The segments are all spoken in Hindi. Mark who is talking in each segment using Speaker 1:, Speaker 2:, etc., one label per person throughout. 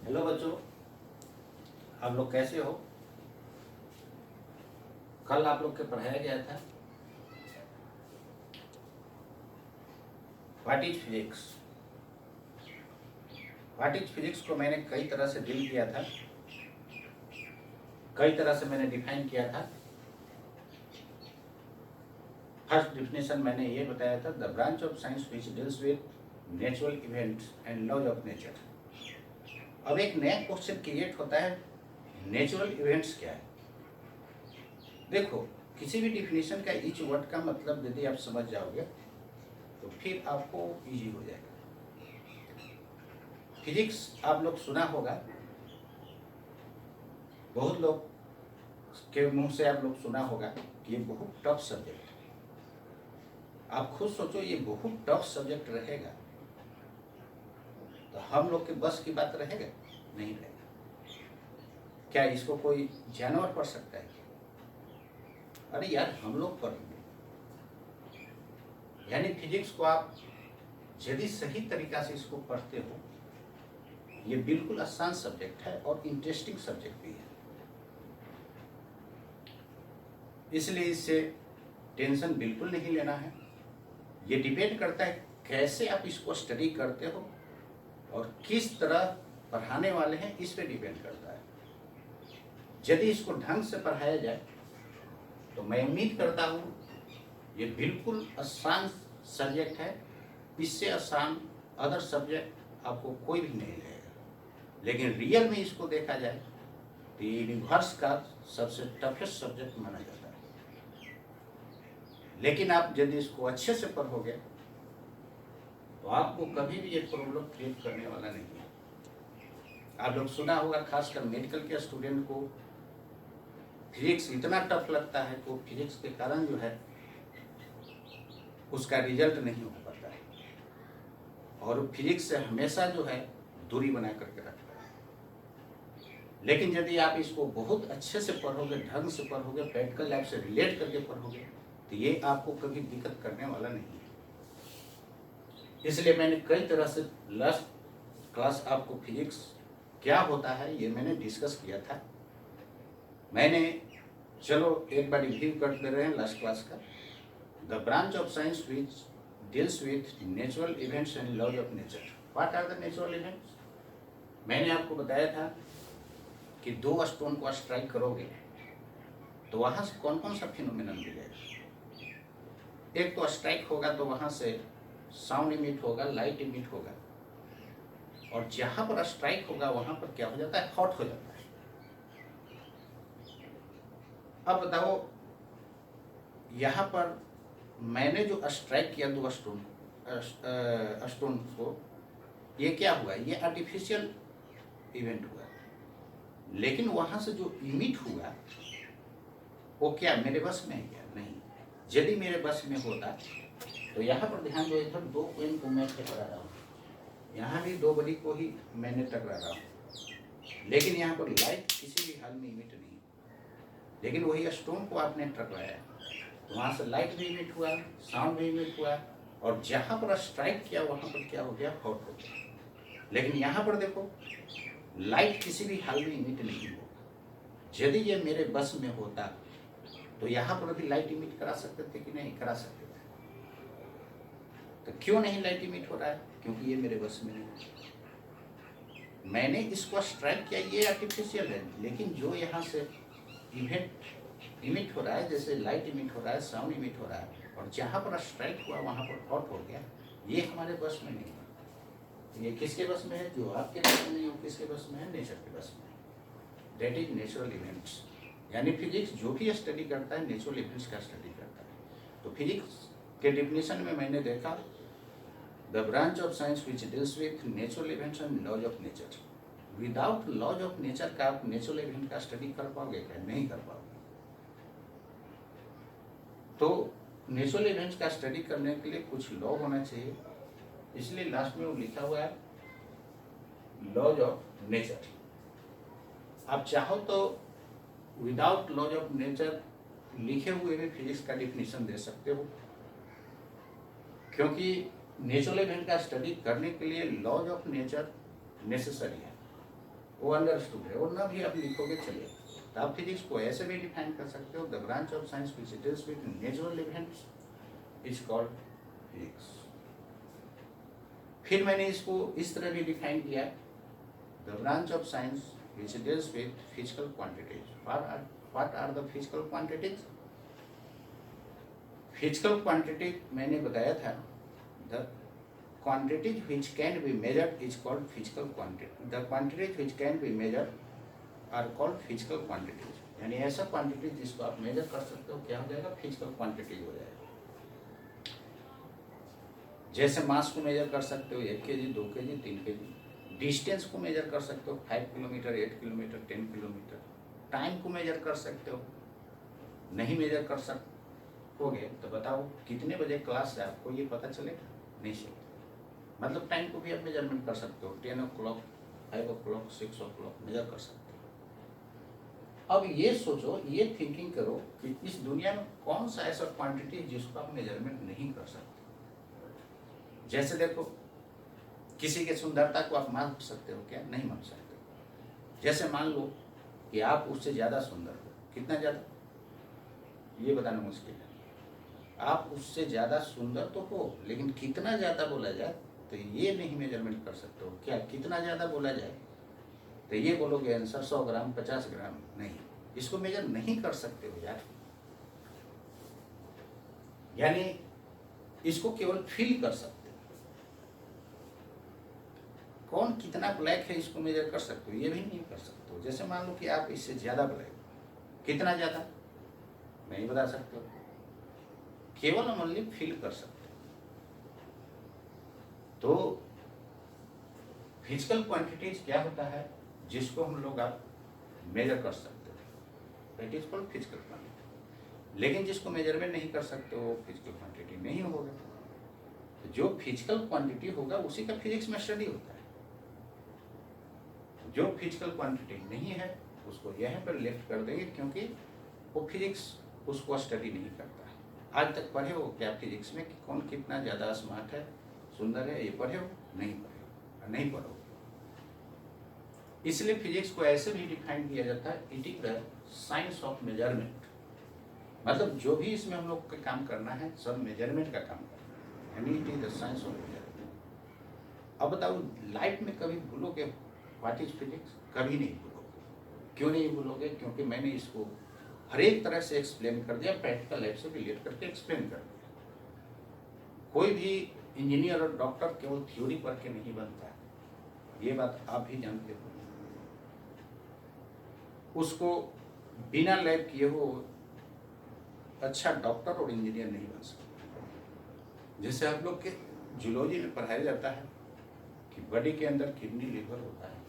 Speaker 1: हेलो बच्चों, आप लोग कैसे हो। कल आप लोग के पढ़ाया गया था what is physics. What is physics को मैंने कई तरह से डील किया था, कई तरह से मैंने डिफाइन किया था। फर्स्ट डिफिनेशन मैंने ये बताया था, the branch of science which deals with natural events and laws of nature. अब एक नया क्वेश्चन क्रिएट होता है, नेचुरल इवेंट्स क्या है। देखो, किसी भी डिफिनेशन का ईच वर्ड का मतलब यदि आप समझ जाओगे तो फिर आपको इजी हो जाएगा। फिजिक्स आप लोग सुना होगा, बहुत लोग के मुंह से आप लोग सुना होगा कि ये बहुत टफ सब्जेक्ट है। आप खुद सोचो, ये बहुत टफ सब्जेक्ट रहेगा तो हम लोग के बस की बात रहेगा? नहीं रहेगा। क्या इसको कोई जानवर पढ़ सकता है? अरे यार, हम लोग पढ़ेंगे। यानी फिजिक्स को आप यदि सही तरीका से इसको पढ़ते हो, ये बिल्कुल आसान सब्जेक्ट है और इंटरेस्टिंग सब्जेक्ट भी है। इसलिए इससे टेंशन बिल्कुल नहीं लेना है। ये डिपेंड करता है कैसे आप इसको स्टडी करते हो और किस तरह पढ़ाने वाले हैं, इस पे डिपेंड करता है। यदि इसको ढंग से पढ़ाया जाए तो मैं उम्मीद करता हूँ ये बिल्कुल आसान सब्जेक्ट है। इससे आसान अदर सब्जेक्ट आपको कोई भी नहीं लगेगा। लेकिन रियल में इसको देखा जाए तो ये यूनिवर्स का सबसे टफेस्ट सब्जेक्ट माना जाता है। लेकिन आप यदि इसको अच्छे से पढ़ोगे तो आपको कभी भी ये प्रॉब्लम क्रिएट करने वाला नहीं है। आप लोग सुना होगा, खासकर मेडिकल के स्टूडेंट को फिजिक्स इतना टफ लगता है तो फिजिक्स के कारण जो है उसका रिजल्ट नहीं हो पाता है और फिजिक्स से हमेशा जो है दूरी बना करके रखता है। लेकिन यदि आप इसको बहुत अच्छे से पढ़ोगे, ढंग से पढ़ोगे, प्रैक्टिकल लाइफ से रिलेट करके पढ़ोगे तो ये आपको कभी दिक्कत करने वाला नहीं है। इसलिए मैंने कई तरह से लास्ट क्लास आपको फिजिक्स क्या होता है ये मैंने डिस्कस किया था। मैंने चलो एक बार रिव्यू कर दे रहे हैं लास्ट क्लास का। The branch of science which deals with natural events and laws of nature. What are the natural events? मैंने आपको बताया था कि दो स्टोन को स्ट्राइक करोगे तो वहां से कौन कौन सा फिनोमिनन मिलेगा। एक तो स्ट्राइक होगा तो वहां से साउंड इमिट होगा, लाइट इमिट होगा, और जहां पर स्ट्राइक होगा वहां पर क्या हो जाता है, हॉट हो जाता है। अब बताओ, यहां पर मैंने जो स्ट्राइक किया दो स्टोन को, ये क्या हुआ, ये आर्टिफिशियल इवेंट हुआ। लेकिन वहां से जो इमिट हुआ वो क्या मेरे बस में है क्या? नहीं। यदि मेरे बस में होता तो यहाँ पर ध्यान दो, इधर दो कोइन को मैं टकरा रहा हूँ, यहाँ भी दो बड़ी को ही मैंने टकरा रहा हूँ, लेकिन यहाँ पर लाइट किसी भी हाल में इमिट नहीं। लेकिन वही स्टोन को आपने टकराया तो वहाँ से लाइट भी इमिट हुआ, साउंड भी इमिट हुआ, और जहाँ पर स्ट्राइक किया वहाँ पर क्या हो गया, हॉट हो गया। लेकिन यहाँ पर देखो, लाइट किसी भी हाल में इमिट नहीं होगा। यदि ये मेरे बस में होता तो यहाँ पर भी लाइट इमिट करा सकते थे कि नहीं करा सकते थे? तो क्यों नहीं लाइट इमिट हो रहा है? क्योंकि ये मेरे बस में नहीं। मैंने इसको स्ट्राइक किया, ये आर्टिफिशियल है, लेकिन जो यहाँ से इवेंट इमिट हो रहा है, जैसे लाइट इमिट हो रहा है, साउंड इमिट हो रहा है, और जहाँ पर स्ट्राइक हुआ वहाँ पर हॉट हो गया, ये हमारे बस में नहीं है। ये किसके बस में है? जो आपके बस में नहीं हो, किसके बस में है? नेचर के बस में। That is natural events. यानी फिजिक्स जो भी स्टडी करता है नेचुरल इवेंट्स का स्टडी करता है। तो फिजिक्स के डिफिनेशन में मैंने देखा, the branch of science which deals with natural events and laws of nature. Without laws of nature का आप नेचुरल इवेंट का स्टडी कर पाओगे क्या? नहीं कर पाओगे। तो नेचुरल इवेंट्स का स्टडी करने के लिए कुछ लॉ होना चाहिए, इसलिए लास्ट में वो लिखा हुआ है लॉज ऑफ नेचर। आप चाहो तो विदाउट लॉज ऑफ नेचर लिखे हुए भी फिजिक्स का डिफिनेशन दे सकते हो, क्योंकि नेचुरल इवेंट का स्टडी करने के लिए लॉज ऑफ नेचर नेसेसरी है। वो अंडरस्टूड है, वो ना भी आप लिखोगे चले। तो आप फिजिक्स को ऐसे भी डिफाइन कर सकते हो, the branch of science which deals with natural events is called physics. फिर मैंने इसको इस तरह भी डिफाइन किया, the branch of science which deals with physical quantities. What are the physical quantities? Physical quantity मैंने बताया था, the quantities which can be measured is called physical quantity. The quantities which can be measured are called physical quantities. यानी ऐसा क्वांटिटी जिसको आप मेजर कर सकते हो क्या हो जाएगा? फिजिकल क्वांटिटी हो जाएगा। जैसे मास को मेजर कर सकते हो 1 kg, 2 kg, 3 kg। डिस्टेंस को मेजर कर सकते हो 5 किलोमीटर, 8 किलोमीटर, 10 किलोमीटर। टाइम को मेजर कर सकते हो। नहीं मेजर कर सकोगे तो बताओ कितने बजे क्लास है, आपको ये पता चलेगा? नहीं चलेगा। मतलब टाइम को भी आप मेजरमेंट कर सकते हो, 10 o'clock, 5 o'clock, 6 o'clock मेजर कर सकते हो। अब ये सोचो, ये थिंकिंग करो कि इस दुनिया में कौन सा ऐसा क्वांटिटी जिसको आप मेजरमेंट नहीं कर सकते। जैसे देखो, किसी के सुंदरता को आप माप सकते हो क्या? नहीं माप सकते। जैसे मान लो कि आप उससे ज़्यादा सुंदर हो, कितना ज़्यादा ये बताना मुश्किल है। आप उससे ज़्यादा सुंदर तो हो, लेकिन कितना ज़्यादा बोला जाए तो ये नहीं मेजरमेंट कर सकते हो। क्या कितना ज़्यादा बोला जाए तो ये बोलोगे आंसर 100 ग्राम, 50 ग्राम, नहीं, इसको मेजर नहीं कर सकते हो यार। यानी इसको केवल फील कर सकते हो। कौन कितना ब्लैक है इसको मेजर कर सकते हो? ये भी नहीं कर सकते हो। जैसे मान लो कि आप इससे ज़्यादा ब्लैक, कितना ज़्यादा नहीं बता सकते हो, केवल ओनली फील कर सकते हो। तो फिजिकल क्वांटिटीज क्या होता है जिसको हम लोग आप मेजर कर सकते हो, that is called physical quantity. लेकिन जिसको मेजरमेंट नहीं कर सकते हो फिजिकल क्वांटिटी नहीं होगा। तो जो फिजिकल क्वांटिटी होगा उसी का फिजिक्स में स्टडी होता है। जो फिजिकल क्वांटिटी नहीं है उसको यहाँ पर लेफ्ट कर देंगे, क्योंकि वो फिजिक्स उसको स्टडी नहीं करता है। आज तक पढ़े हो क्या फिजिक्स में कि कौन कितना ज़्यादा स्मार्ट है, सुंदर है? ये पढ़े हो? नहीं पढ़े हो, नहीं पढ़ो। इसलिए फिजिक्स को ऐसे भी डिफाइन किया जाता है, it is the science of measurement. मतलब जो भी इसमें हम लोग का काम करना है सब मेजरमेंट का काम करना है, यानी it is the science of measurement. अब बताओ, लाइफ में कभी भूलोगे व्हाट इज फिजिक्स? कभी नहीं भूलोगे। क्यों नहीं भूलोगे? क्योंकि मैंने इसको हर एक तरह से एक्सप्लेन कर दिया, प्रैक्टिकल लाइफ से रिलेट करके एक्सप्लेन कर दिया। कोई भी इंजीनियर और डॉक्टर केवल थ्योरी पढ़ के नहीं बनता है, ये बात आप भी जानते हो। उसको बिना लैब किए वो अच्छा डॉक्टर और इंजीनियर नहीं बन सकता। जैसे आप लोग के जूलॉजी में पढ़ाया जाता है कि बॉडी के अंदर किडनी, लीवर होता है,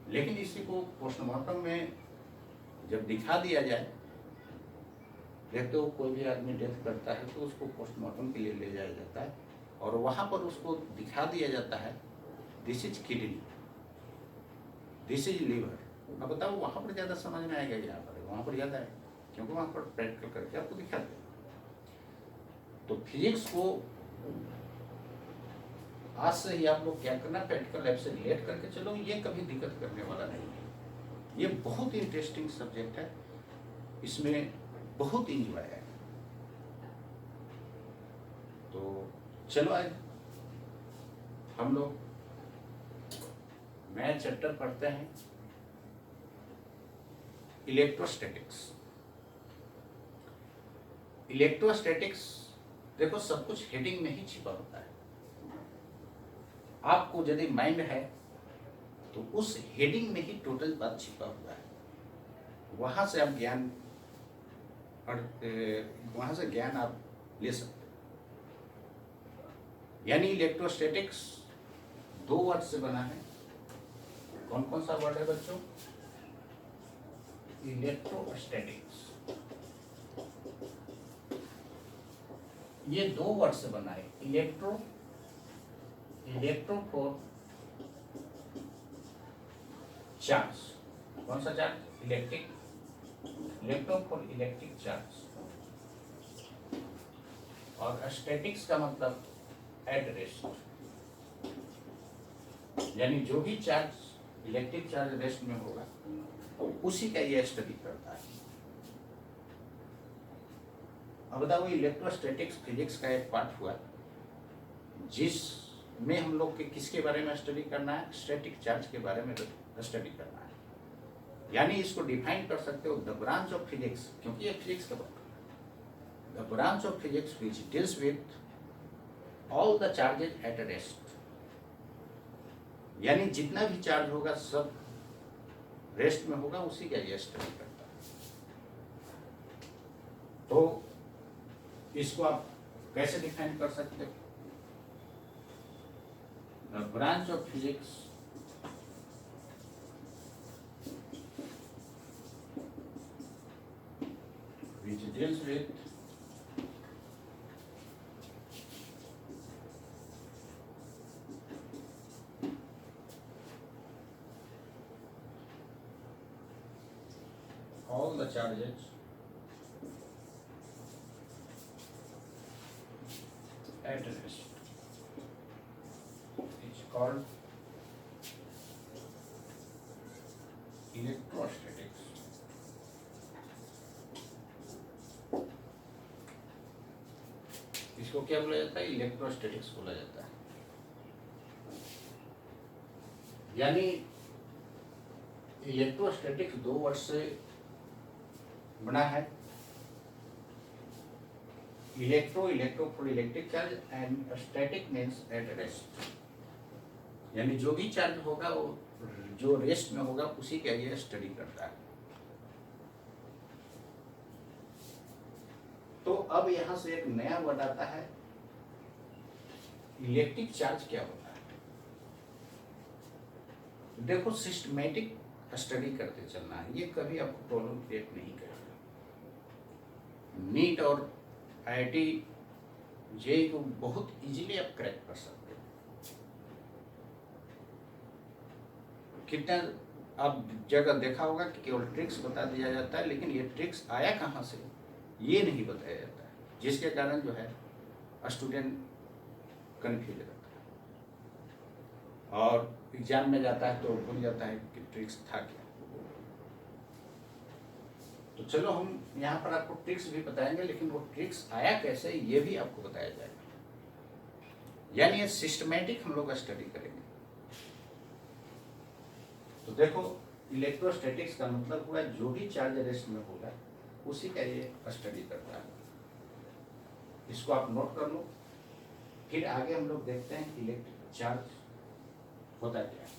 Speaker 1: लेकिन इसी को पोस्टमार्टम में जब दिखा दिया जाए, देखते हो कोई भी आदमी डेथ करता है तो उसको पोस्टमार्टम के लिए ले जाया जाता है और वहाँ पर उसको दिखा दिया जाता है this is kidney, this is liver. अब बताओ वहाँ पर ज़्यादा समझ में आएगा क्या? पर वहाँ पर ज़्यादा है, क्योंकि वहाँ पर प्रैक्टिकल करके आपको दिखाते हैं। तो फिजिक्स को आज से ही आप लोग क्या करना, प्रैक्टिकल लैब से रिलेट करके चलो, ये कभी दिक्कत करने वाला नहीं है। ये बहुत इंटरेस्टिंग सब्जेक्ट है, इसमें बहुत इंजॉय है। तो चलो आज हम लोग नया चैप्टर पढ़ते हैं, इलेक्ट्रोस्टैटिक्स। इलेक्ट्रोस्टैटिक्स देखो सब कुछ हेडिंग में ही छिपा होता है। आपको यदि माइंड है तो उस हेडिंग में ही टोटल बात छिपा हुआ है, वहां से आप ज्ञान और वहां से ज्ञान आप ले सकते हो। यानी इलेक्ट्रोस्टैटिक्स 2 वर्ड से बना है। कौन कौन सा वर्ड है बच्चों? इलेक्ट्रोस्टैटिक्स, ये 2 वर्ड से बना है। इलेक्ट्रो फॉर चार्ज, कौन सा charge? Electric, electro for electric charge, और स्टैटिक्स का मतलब एट रेस्ट, यानी जो भी चार्ज इलेक्ट्रिक चार्ज रेस्ट में होगा, उसी का ये स्टडी करता है। अब बताओ, इलेक्ट्रोस्टैटिक्स फिजिक्स का एक पार्ट हुआ जिसमें हम लोग के किसके बारे में स्टडी करना है, स्टैटिक चार्ज के बारे में स्टडी करना है। यानी इसको डिफाइन कर सकते हो द ब्रांच ऑफ फिजिक्स, क्योंकि ये फिजिक्स का पार्ट है, the branch of physics which deals with all the charges at rest. यानी जितना भी चार्ज होगा सब रेस्ट में होगा, उसी का ये स्टडी करता है। तो इसको आप कैसे डिफाइन कर सकते हो? The branch of physics which deals with all the charges at rest is called electrostatics. इसको क्या बोला जाता है? इलेक्ट्रोस्टैटिक्स बोला जाता है। यानी इलेक्ट्रोस्टैटिक्स 2 वर्ड से बना है। Electro for electric charge and static means at rest. यानी जो भी चार्ज होगा वो जो रेस्ट में होगा उसी का ये स्टडी करता है। तो अब यहां से एक नया वर्ड आता है, इलेक्ट्रिक चार्ज क्या होता है। देखो, सिस्टमैटिक स्टडी करते चलना है, ये कभी आपको प्रॉब्लम क्रिएट नहीं करेगा। नीट और IIT जेईई को बहुत इजीली आप क्रैक कर सकते हो। कितना आप जगह देखा होगा कि केवल ट्रिक्स बता दिया जाता है, लेकिन ये ट्रिक्स आया कहाँ से ये नहीं बताया जाता है, जिसके कारण जो है स्टूडेंट कन्फ्यूज रहता है और एग्जाम में जाता है तो भूल जाता है कि ट्रिक्स था क्या। तो चलो, हम यहाँ पर आपको ट्रिक्स भी बताएंगे, लेकिन वो ट्रिक्स आया कैसे ये भी आपको बताया जाएगा। यानी ये सिस्टमैटिक हम लोग स्टडी करेंगे। तो देखो, इलेक्ट्रोस्टैटिक्स का मतलब हुआ जो भी चार्ज रेस्ट में होगा उसी का ये स्टडी करता है। इसको आप नोट कर लो, फिर आगे हम लोग देखते हैं इलेक्ट्रिक चार्ज होता क्या है।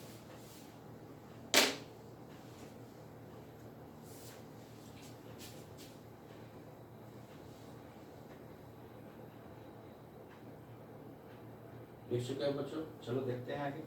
Speaker 1: लिख चुके हैं बच्चों? चलो देखते हैं आगे।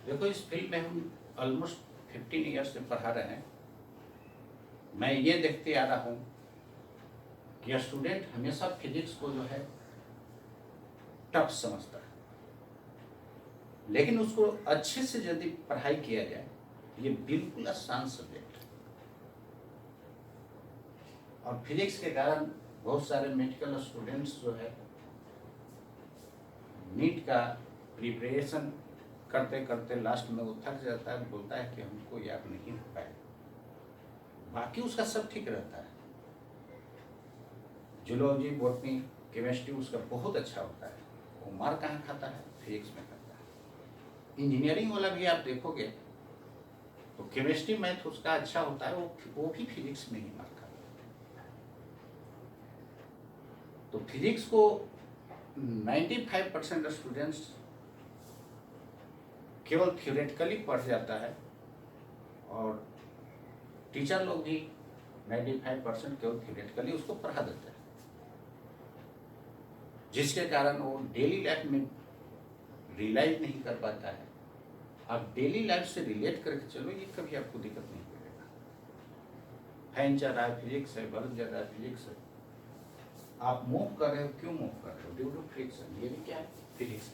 Speaker 1: देखो, इस फील्ड में हम ऑलमोस्ट 15 ईयर्स से पढ़ा रहे हैं। मैं ये देखते आ रहा हूँ कि स्टूडेंट हमेशा फिजिक्स को जो है टफ समझता है, लेकिन उसको अच्छे से यदि पढ़ाई किया जाए ये बिल्कुल आसान सब्जेक्ट है। और फिजिक्स के कारण बहुत सारे मेडिकल स्टूडेंट्स जो है नीट का प्रिपरेशन करते करते लास्ट में वो थक जाता है, बोलता है कि हमको याद नहीं हो पाए। बाकी उसका सब ठीक रहता है, जूलॉजी, बॉटनी, केमिस्ट्री उसका बहुत अच्छा होता है। वो मार कहाँ खाता है? फिजिक्स में खाता है। इंजीनियरिंग वाला भी आप देखोगे तो केमिस्ट्री मैथ उसका अच्छा होता है, वो भी फिजिक्स में ही मार खाता है। तो फिजिक्स को 95% स्टूडेंट्स केवल थियोरेटिकली पढ़ जाता है और टीचर लोग भी 95% केवल थियोरेटिकली उसको पढ़ा देते हैं, जिसके कारण वो डेली लाइफ में रियलाइज नहीं कर पाता है। आप डेली लाइफ से रिलेट करके चलो, ये कभी आपको दिक्कत नहीं पड़ेगा। फैन चल रहा है फिजिक्स है, बल्ब जल रहा है फिजिक्स है। आप मूव कर रहे हो, क्यों मूव कर रहे हो? Due to friction. ये भी क्या है? फिजिक्स।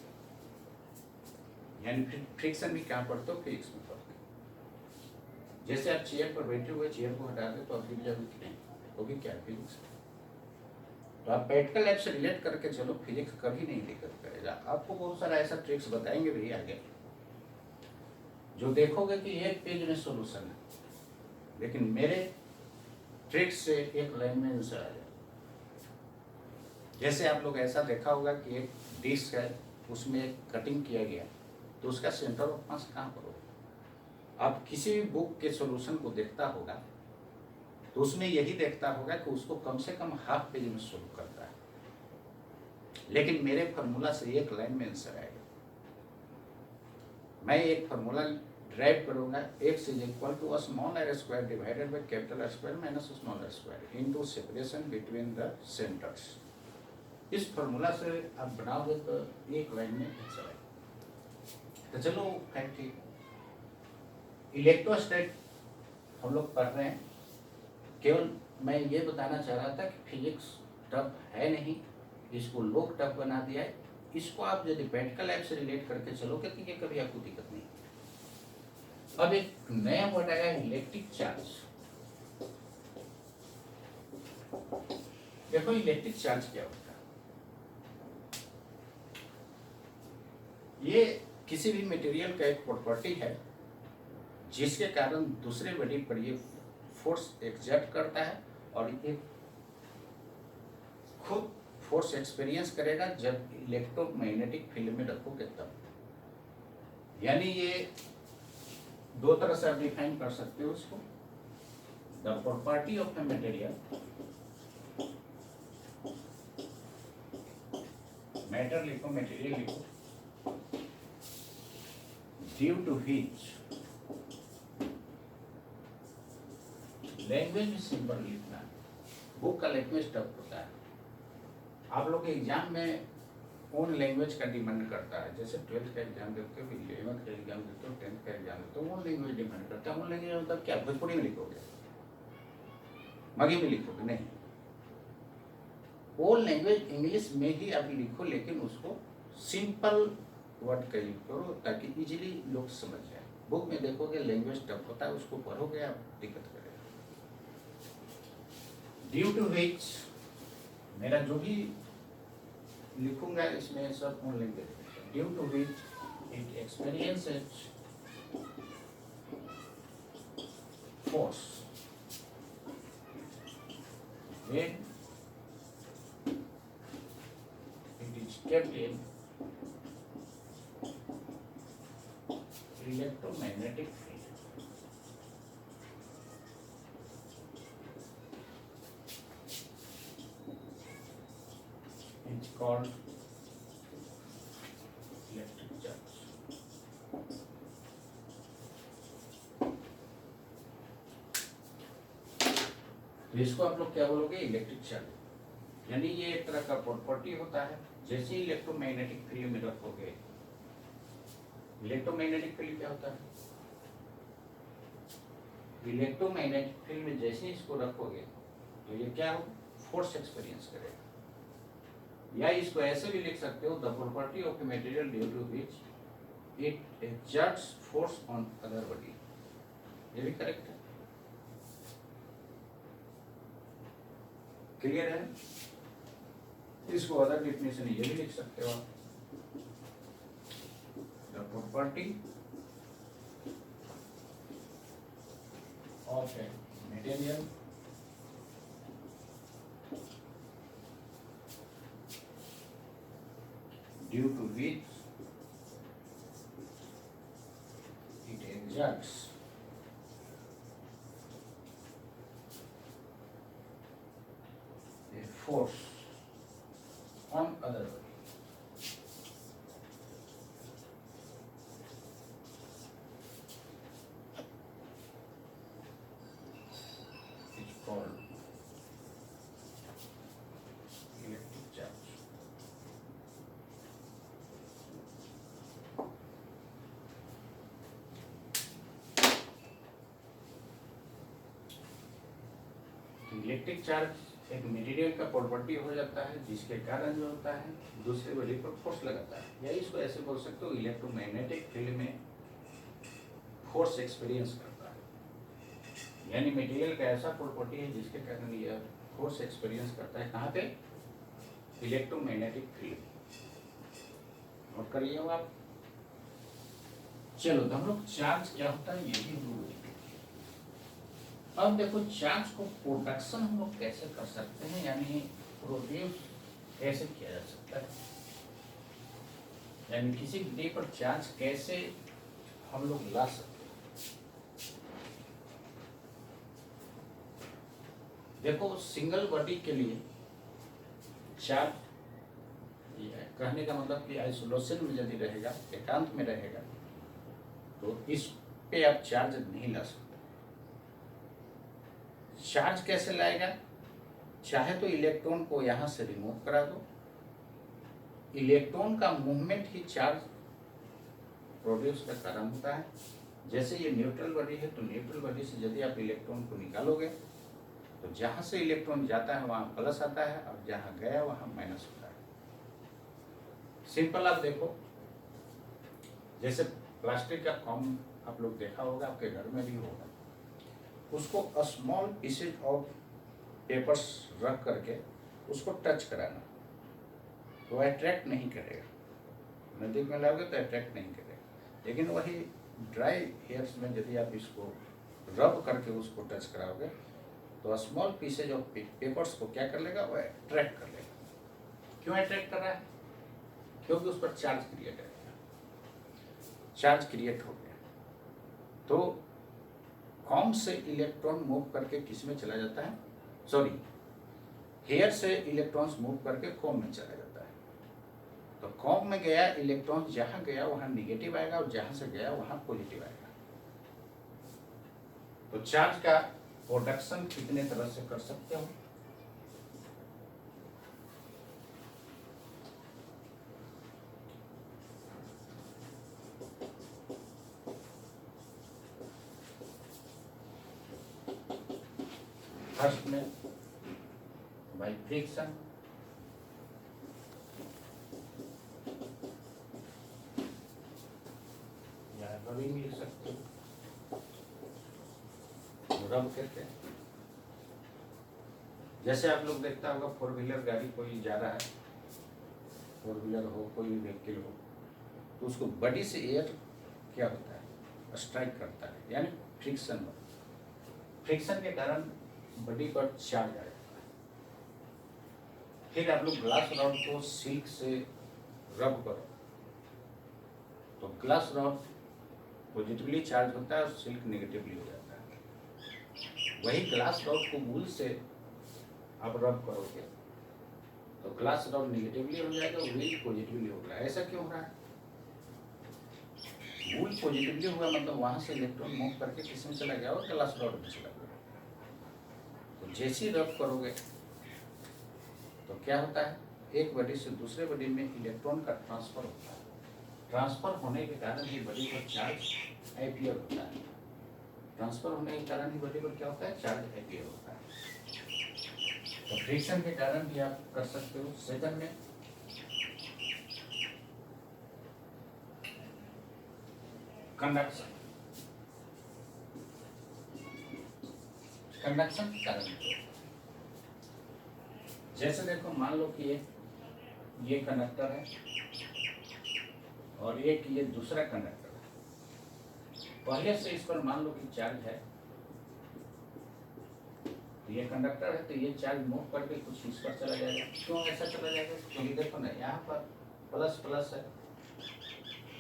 Speaker 1: यानी फ्रिक्शन भी कहाँ पढ़ते हो? फिजिक्स में पढ़ते हो। जैसे आप चेयर पर बैठे हुए, चेयर को हटा दे तो आप गिर जाओगे कि नहीं? वो भी क्या है? फिजिक्स। तो आप प्रैक्टिकल लाइफ से रिलेट करके चलो, फिजिक्स कभी नहीं दिक्कत करेगा। आपको बहुत सारा ऐसा ट्रिक्स बताएंगे भी आगे, जो देखोगे कि एक पेज में सॉल्यूशन है, लेकिन मेरे ट्रिक्स से एक लाइन में आंसर आ जाए। जैसे आप लोग ऐसा देखा होगा कि एक डिस्क है, उसमें एक कटिंग किया गया, तो उसका सेंटर ऑफ मास कहाँ पर होगा? आप किसी भी बुक के सॉल्यूशन को देखता होगा तो उसमें यही देखता होगा कि उसको कम से कम हाफ पेज में सोल्व करता है, लेकिन मेरे फार्मूला से एक लाइन में आंसर आएगा। मैं एक फार्मूला ड्राइव करूंगा, x is equal to small r square divided by capital R square minus small r square into separation between the centres. इस फार्मूला से आप बनाओगे तो एक लाइन में आंसर आएगा। तो चलो फैक्ट ठीक, इलेक्ट्रोस्टैट हम लोग पढ़ रहे हैं। केवल मैं ये बताना चाह रहा था कि फिजिक्स टफ है नहीं, इसको लोग टफ बना दिया है। इसको आप यदि प्रैक्टिकल लाइफ से रिलेट करके चलोगे तो ये कभी आपको दिक्कत नहीं। अब एक नया वर्ड आया, इलेक्ट्रिक चार्ज। देखो इलेक्ट्रिक चार्ज क्या होता है। ये किसी भी मटेरियल का एक प्रॉपर्टी है जिसके कारण दूसरे बॉडी पर ये फोर्स एक्सर्ट करता है और ये खुद फोर्स एक्सपीरियंस करेगा जब इलेक्ट्रोमैग्नेटिक फील्ड में रखोगे तब। यानी ये दो तरह से आप डिफाइन कर सकते हो उसको। The property of a material, matter लिखो, मटेरियल लिखो, ड्यू टू व्हिच, लैंग्वेज में सिंपल लिखना, बुक का लैंग्वेज टफ होता है। आप लोग एग्जाम में ओन लैंग्वेज का डिमांड करता है। जैसे 12th का एग्जाम देते हो, 11th का एग्जाम देते हो, 10th का एग्जाम देते हो, ओन लैंग्वेज डिमांड करता है। ओन लैंग्वेज मतलब क्या? भोजपुरी में लिखोगे, मगही में लिखोगे? नहीं, ओन लैंग्वेज इंग्लिश में ही आप लिखो, लेकिन उसको सिंपल वर्ड का यूज करो ताकि इजीली लोग समझ जाए। बुक में देखोगे लैंग्वेज टफ होता है, उसको पढ़ोगे आप दिक्कत करेगा। ड्यू टू व्हिच, मेरा जो भी लिखूंगा इसमें सब own language. Due to which it experiences force when it is kept in electromagnetic field. It's called electric charge. तो इसको आप लोग क्या बोलोगे? Electric charge. यानी ये एक तरह का प्रॉपर्टी होता है। जैसे ही इलेक्ट्रोमैग्नेटिक फील्ड में रखोगे, इलेक्ट्रोमैग्नेटिक फील्ड क्या होता है? इलेक्ट्रोमैग्नेटिक फील्ड में जैसे ही इसको रखोगे तो ये क्या हो? फोर्स एक्सपीरियंस करेगा। या इसको ऐसे भी लिख सकते हो, the property of a material due to which it exerts force on other body. ये भी करेक्ट है। क्लियर है? इसको अदर डेफिनेशन ये भी लिख सकते हो आप, the property of a material due to which it exerts a force on other body. It's called electric charge. Electric charge एक मटेरियल का प्रॉपर्टी हो जाता है जिसके कारण जो होता है दूसरे बॉडी पर फोर्स लगाता है, या इसको ऐसे बोल सकते हो इलेक्ट्रोमैग्नेटिक फील्ड में फोर्स एक्सपीरियंस करता है। यानी मटेरियल का ऐसा प्रॉपर्टी है जिसके कारण यह फोर्स एक्सपीरियंस करता है। कहाँ पे? Electromagnetic field. नोट कर लिया आप। चलो तो हम लोग चार्ज क्या होता है ये भी हम लोग देखेंगे। अब देखो चार्ज को प्रोडक्शन हम लोग कैसे कर सकते हैं, यानी प्रोड्यूस कैसे किया जा सकता है, यानी किसी डे पर चार्ज कैसे हम लोग ला सकते हैं। देखो सिंगल बॉडी के लिए चार्ज, कहने का मतलब कि आइसोलेशन में यदि रहेगा, एकांत में रहेगा, तो इस पे आप चार्ज नहीं ला सकते। चार्ज कैसे लाएगा? चाहे तो इलेक्ट्रॉन को यहां से रिमूव करा दो, इलेक्ट्रॉन का मूवमेंट ही चार्ज प्रोड्यूस का कारण होता है। जैसे ये न्यूट्रल बॉडी है, तो न्यूट्रल बॉडी से यदि आप इलेक्ट्रॉन को निकालोगे तो जहां से इलेक्ट्रॉन जाता है वहां प्लस आता है, और जहां गया वहां माइनस होता है। सिंपल आप देखो, जैसे प्लास्टिक का कॉम आप लोग देखा होगा, आपके घर में भी होगा, उसको स्मॉल पीसेज ऑफ पेपर्स रख करके उसको टच कराना, तो अट्रैक्ट नहीं करेगा। नजदीक में लाओगे तो अट्रैक्ट नहीं करेगा। लेकिन वही ड्राई हेयर्स में यदि आप इसको रब करके उसको टच कराओगे तो स्मॉल पीसेज ऑफ पेपर्स को क्या कर लेगा? वो अट्रैक्ट कर लेगा। क्यों अट्रैक्ट कर रहा है? क्योंकि उस पर चार्ज क्रिएट है, चार्ज क्रिएट हो गया। तो कॉम से इलेक्ट्रॉन मूव करके किस में चला जाता है? सॉरी, हेयर से इलेक्ट्रॉन्स मूव करके कॉम में चला जाता है। तो कॉम में गया इलेक्ट्रॉन, जहां गया वहां निगेटिव आएगा, और जहां से गया वहां पॉजिटिव आएगा। तो चार्ज का प्रोडक्शन कितने तरह से कर सकते हो? फर्स्ट में बाय फ्रिक्शन, या रबिंग लिख सकते हो, रब कहते हैं। जैसे आप लोग देखता होगा, फोर व्हीलर गाड़ी कोई जा रहा है, फोर व्हीलर हो कोई भी व्हीकल हो, तो उसको बॉडी से एयर क्या होता है? स्ट्राइक करता है, यानी फ्रिक्शन हो। फ्रिक्शन के कारण बॉडी पर चार्ज आ जाता है। फिर आप लोग ग्लास रॉड को सिल्क से रब करो, तो ग्लास रॉड पॉजिटिवली चार्ज होता है और सिल्क नेगेटिवली हो जाता है। वही ग्लास रॉड को वूल से आप रब करोगे तो ग्लास रॉड नेगेटिवली हो जाएगा, वूल पॉजिटिवली होगा। ऐसा क्यों हो रहा है? वूल पॉजिटिवली हुआ मतलब वहां से इलेक्ट्रॉन मूव करके किसमें चला गया? और ग्लास रॉड में चला गया। तो जैसे ही रब करोगे तो क्या होता है? एक बॉडी से दूसरे बॉडी में इलेक्ट्रॉन का ट्रांसफर होता है। ट्रांसफर होने के कारण ही बॉडी पर चार्ज अपीयर होता है। ट्रांसफर होने के कारण ही बॉडी पर क्या होता है? चार्ज अपीयर होता है। तो फ्रिक्शन के कारण भी आप कर सकते हो। सेकंड में कंडक्शन, कंडक्शन के कारण, जैसे देखो मान लो कि ये कंडक्टर है और एक ये दूसरा कंडक्टर है। पहले से इस पर मान लो कि चार्ज है, तो ये कंडक्टर है, तो ये चार्ज मूव करके कुछ इस पर चला जाएगा। क्यों ऐसा चला जाएगा? क्योंकि देखो ना, यहाँ पर प्लस प्लस है,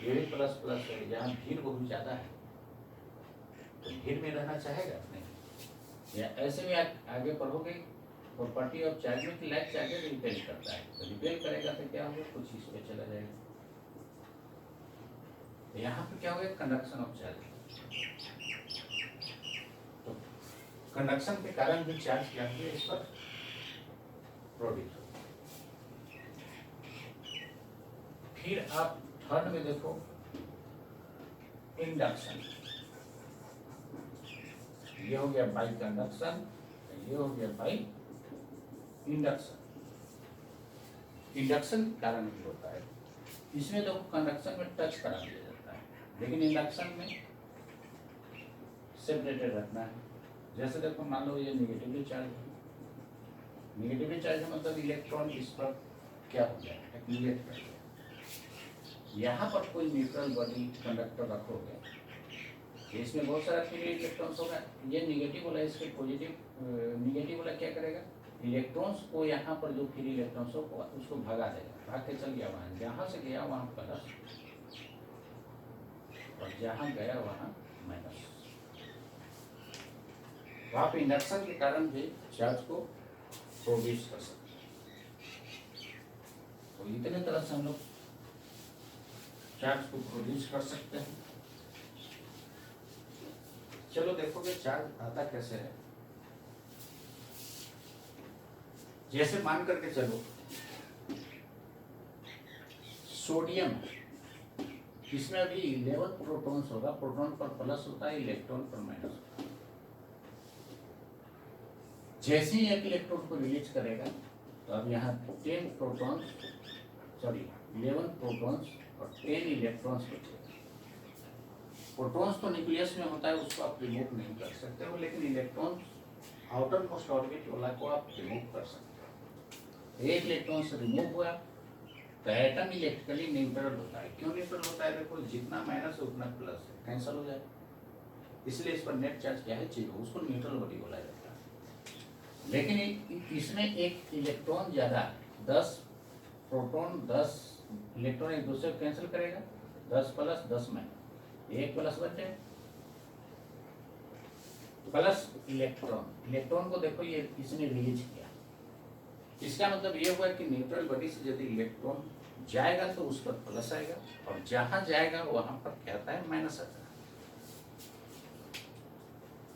Speaker 1: ये भी प्लस प्लस है, यहाँ भीड़ बहुत ज़्यादा है, तो भीड़ में रहना चाहेगा नहीं। या ऐसे में आगे पढ़ोगे प्रॉपर्टी ऑफ चार्ज में कि लाइक चार्जर रिपेल करता है, तो रिपेल करेगा तो क्या होगा? कुछ इस पे चला जाएगा। तो यहाँ पे क्या होगा? Conduction of charge. तो कंडक्शन के कारण भी चार्ज क्या होती है? इस पर प्रोड्यूस होती है। फिर आप थर्ड में देखो इंडक्शन। ये हो गया बाई कंडक्शन, ये हो गया बाई इंडक्शन, इंडक्शन के कारण भी होता है। इसमें देखो कंडक्शन में टच करा दिया जाता है, लेकिन इंडक्शन में सेपरेटेड रखना है। जैसे देखो मान लो ये निगेटिवली चार्ज है, निगेटिवली चार्ज मतलब इलेक्ट्रॉन इस पर क्या हो गया, एक्टिवेट कर गया। यहाँ पर कोई न्यूट्रल बॉडी कंडक्टर रखोगे, इसमें बहुत सारा फ्री इलेक्ट्रॉन्स होगा, ये निगेटिव वाला इसके पॉजिटिव, निगेटिव वाला क्या करेगा, इलेक्ट्रॉन्स को यहाँ पर जो फ्री इलेक्ट्रॉन्स हो उसको भगा देगा, भाग के चल गया वहाँ, जहाँ से गया वहाँ प्लस और जहाँ गया वहाँ माइनस। वहाँ पे इंडक्शन के कारण भी चार्ज को प्रोड्यूस कर सकते हैं। तो इतने तरह से हम लोग चार्ज को प्रोड्यूस कर सकते हैं। चलो देखोगे चार्ज आता कैसे है। जैसे मान करके चलो सोडियम, इसमें अभी 11 प्रोटॉन्स होगा, प्रोटॉन पर प्लस होता है, इलेक्ट्रॉन पर माइनस होता है। जैसे ही एक इलेक्ट्रॉन को रिलीज करेगा तो अब यहाँ 11 प्रोटॉन्स और 10 इलेक्ट्रॉन्स बचेगा। प्रोटॉन्स तो न्यूक्लियस में होता है, उसको आप रिमूव नहीं कर सकते हो, लेकिन इलेक्ट्रॉन्स आउटर मोस्ट ऑर्बिट वाला को आप रिमूव कर सकते हो। एक इलेक्ट्रॉन से रिमूव हुआ तो एटम इलेक्ट्रिकली न्यूट्रल होता है। क्यों न्यूट्रल होता है, देखो जितना माइनस है उतना प्लस है, कैंसिल हो जाए, इसलिए इस पर नेट चार्ज क्या है, जीरो, उसको न्यूट्रल बॉडी बोला जाता है। लेकिन इसमें एक इलेक्ट्रॉन ज्यादा, 10 प्रोटॉन 10 इलेक्ट्रॉन एक दूसरे को कैंसिल करेगा, 10 प्लस 10 माइनस, एक प्लस बचे प्लस इलेक्ट्रॉन को देखो ये इसने रिलीज किया। इसका मतलब ये हुआ कि न्यूट्रल बॉडी से यदि इलेक्ट्रॉन जाएगा तो उस पर प्लस आएगा, और जहां जाएगा वहां पर क्या आता है, माइनस आता है।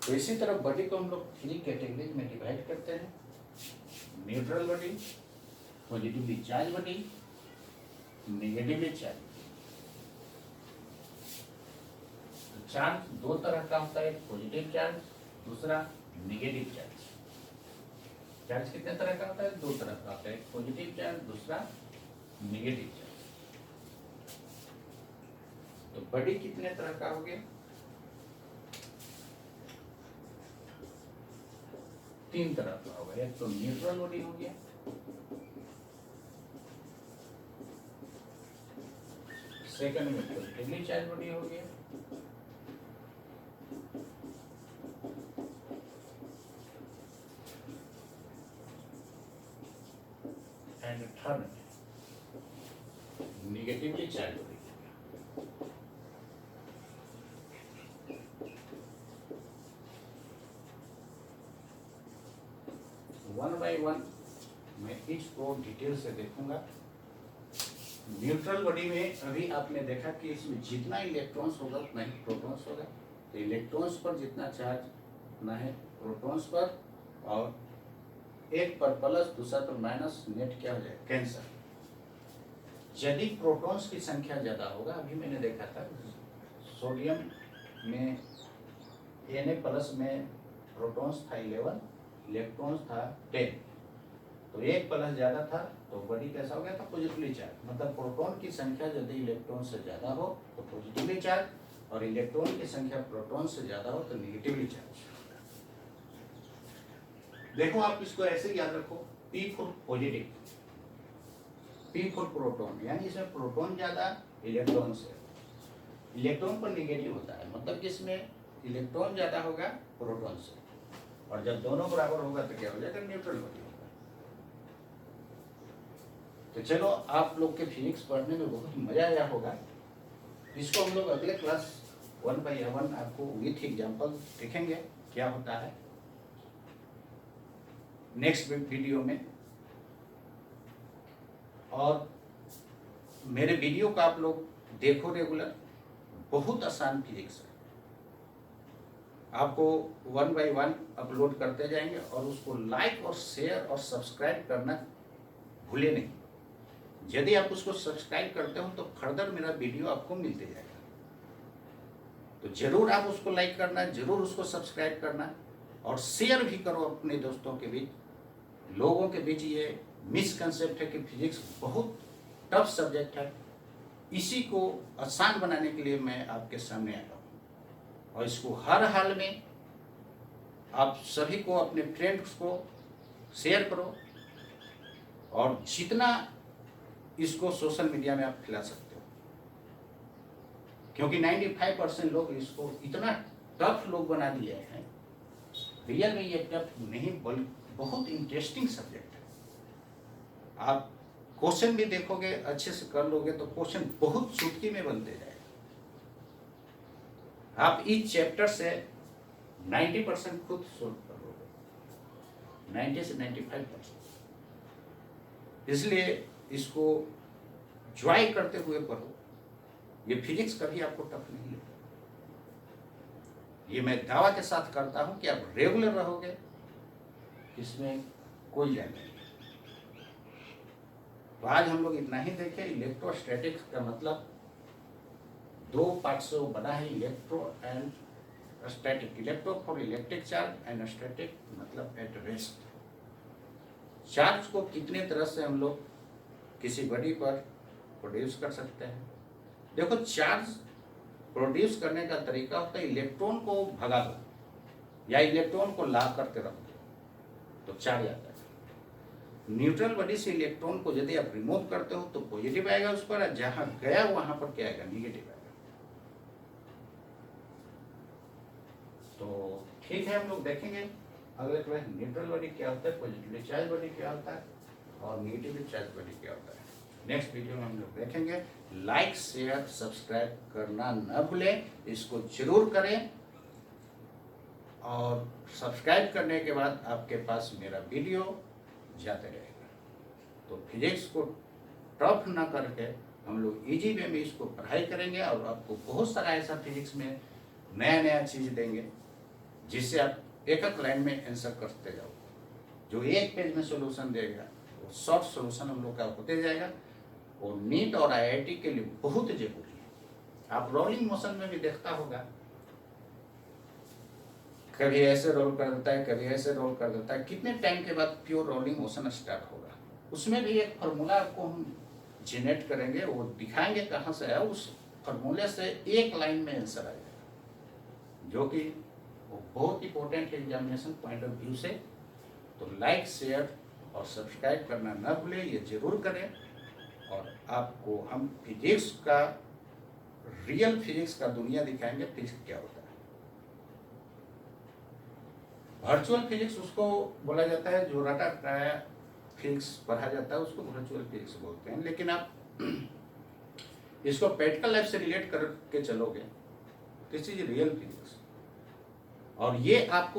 Speaker 1: तो इसी तरह बॉडी को हम लोग 3 कैटेगरीज में डिवाइड करते हैं, neutral body, positively charge body, negatively charge. Charge 2 तरह का होता है, पॉजिटिव चार्ज, दूसरा नेगेटिव चार्ज। चार्ज कितने तरह का होता है, 2 तरह का होता है, पॉजिटिव चार्ज, दूसरा नेगेटिव चार्ज। तो बॉडी कितने तरह का हो गया, 3 तरह का होगा। एक तो न्यूट्रल बॉडी हो गया, सेकंड में पॉजिटिवली चार्ज बॉडी हो गया, and third negatively charge body. One by one मैं इसको डिटेल से देखूंगा। न्यूट्रल बॉडी में अभी आपने देखा कि इसमें जितना इलेक्ट्रॉन्स होगा उतना ही प्रोटॉन्स होगा। तो इलेक्ट्रॉन्स पर जितना चार्ज उतना है प्रोटॉन्स पर, और एक पर प्लस दूसरा पर माइनस, नेट क्या हो जाए, कैंसर। यदि प्रोटॉन्स की संख्या ज्यादा होगा, अभी मैंने देखा था सोडियम में Na+ में प्रोटॉन्स था 11, इलेक्ट्रॉन्स था 10, तो एक प्लस ज्यादा था तो बॉडी कैसा हो गया था, पॉजिटिवली चार्ज। मतलब प्रोटॉन की संख्या यदि इलेक्ट्रॉन से ज्यादा हो तो पॉजिटिवली चार्ज, और इलेक्ट्रॉन की संख्या प्रोटॉन से ज्यादा हो तो नेगेटिवली चार्ज। देखो आप इसको ऐसे याद रखो, P for positive, P for proton, यानी इसमें प्रोटॉन ज्यादा इलेक्ट्रॉन से, इलेक्ट्रॉन पर नेगेटिव होता है, मतलब कि इसमें इलेक्ट्रॉन ज्यादा होगा प्रोटॉन से, और जब दोनों बराबर होगा तो क्या हो जाएगा, न्यूट्रल बॉडी होगा। तो चलो आप लोग के फिजिक्स पढ़ने में बहुत मजा आया होगा। इसको हम लोग अगले क्लास 1/1 आपको विथ एग्जाम्पल देखेंगे क्या होता है नेक्स्ट वीडियो में। और मेरे वीडियो को आप लोग देखो रेगुलर, बहुत आसान फिजिक्स है, आपको 1/1 अपलोड करते जाएंगे, और उसको लाइक और शेयर और सब्सक्राइब करना भूले नहीं। यदि आप उसको सब्सक्राइब करते हो तो फर्दर मेरा वीडियो आपको मिलते जाएगा। तो जरूर आप उसको लाइक करना, जरूर उसको सब्सक्राइब करना, और शेयर भी करो अपने दोस्तों के बीच, लोगों के बीच ये मिसकंसेप्ट है कि फिजिक्स बहुत टफ सब्जेक्ट है। इसी को आसान बनाने के लिए मैं आपके सामने आया हूँ, और इसको हर हाल में आप सभी को, अपने फ्रेंड्स को शेयर करो, और जितना इसको सोशल मीडिया में आप फैला सकते हो, क्योंकि 95% लोग इसको इतना टफ लोग बना दिए हैं। रियल में ये टफ नहीं, बल्कि बहुत इंटरेस्टिंग सब्जेक्ट है। आप क्वेश्चन भी देखोगे, अच्छे से कर लोगे तो क्वेश्चन बहुत चुटकी में बनते जाएगा। आप इस चैप्टर से 90% खुद सोल्व कर लोगे, 90 से 95%। इसलिए इसको ज्वाई करते हुए पढ़ो। ये फिजिक्स कभी आपको टफ नहीं लगेगा। ये मैं दावा के साथ करता हूं कि आप रेगुलर रहोगे, इसमें कोई जान नहीं। तो आज हम लोग इतना ही देखें। इलेक्ट्रोस्टैटिक्स का मतलब 2 पार्ट से बना है, electro and static. Electro for electric charge and static मतलब एट रेस्ट। चार्ज को कितने तरह से हम लोग किसी बॉडी पर प्रोड्यूस कर सकते हैं। देखो, चार्ज प्रोड्यूस करने का तरीका होता है इलेक्ट्रॉन को भगा दो या इलेक्ट्रॉन को ला करके रख दो, तो चार्ज आता है। न्यूट्रल बॉडी से इलेक्ट्रॉन को यदि आप रिमूव करते हो तो पॉजिटिव आएगा उस पर, जहां गया वहां पर क्या आएगा, निगेटिव आएगा। तो ठीक है, हम लोग देखेंगे अगले क्लास न्यूट्रल बॉडी क्या होता है, पॉजिटिवली चार्ज बॉडी क्या होता है, और निगेटिवली चार्ज बॉडी क्या होता है। नेक्स्ट वीडियो में हम लोग देखेंगे। लाइक शेयर सब्सक्राइब करना न भूलें, इसको जरूर करें, और सब्सक्राइब करने के बाद आपके पास मेरा वीडियो जाते रहेगा। तो फिजिक्स को टफ ना करके हम लोग इजी वे में इसको पढ़ाई करेंगे, और आपको बहुत सारा ऐसा फिजिक्स में नया नया चीज देंगे जिससे आप एक एक लाइन में आंसर करते जाओ। जो एक पेज में सॉल्यूशन देगा वो शॉर्ट सॉल्यूशन हम लोग का होते जाएगा, और नीट और आईआईटी के लिए बहुत जरूरी है। आप रोलिंग मोशन में भी देखता होगा, कभी ऐसे रोल कर देता है, कभी ऐसे रोल कर देता है, कितने टाइम के बाद प्योर रोलिंग मोशन स्टार्ट होगा। उसमें भी एक फार्मूला को हम जनरेट करेंगे, वो दिखाएंगे कहाँ से आया, उस फार्मूले से एक लाइन में आंसर आ जाएगा, जो कि वो बहुत इंपॉर्टेंट है एग्जामिनेशन पॉइंट ऑफ व्यू से। तो लाइक शेयर और सब्सक्राइब करना न भूलें, ये जरूर करें, और आपको हम फिजिक्स का, रियल फिजिक्स का दुनिया दिखाएंगे, फिजिक्स क्या होता है। वर्चुअल फिजिक्स उसको बोला जाता है, जो रटा रटाया फिजिक्स पढ़ा जाता है उसको वर्चुअल फिजिक्स बोलते हैं। लेकिन आप इसको प्रैक्टिकल लाइफ से रिलेट करके चलोगे, दिस इज रियल फिजिक्स, और ये आपको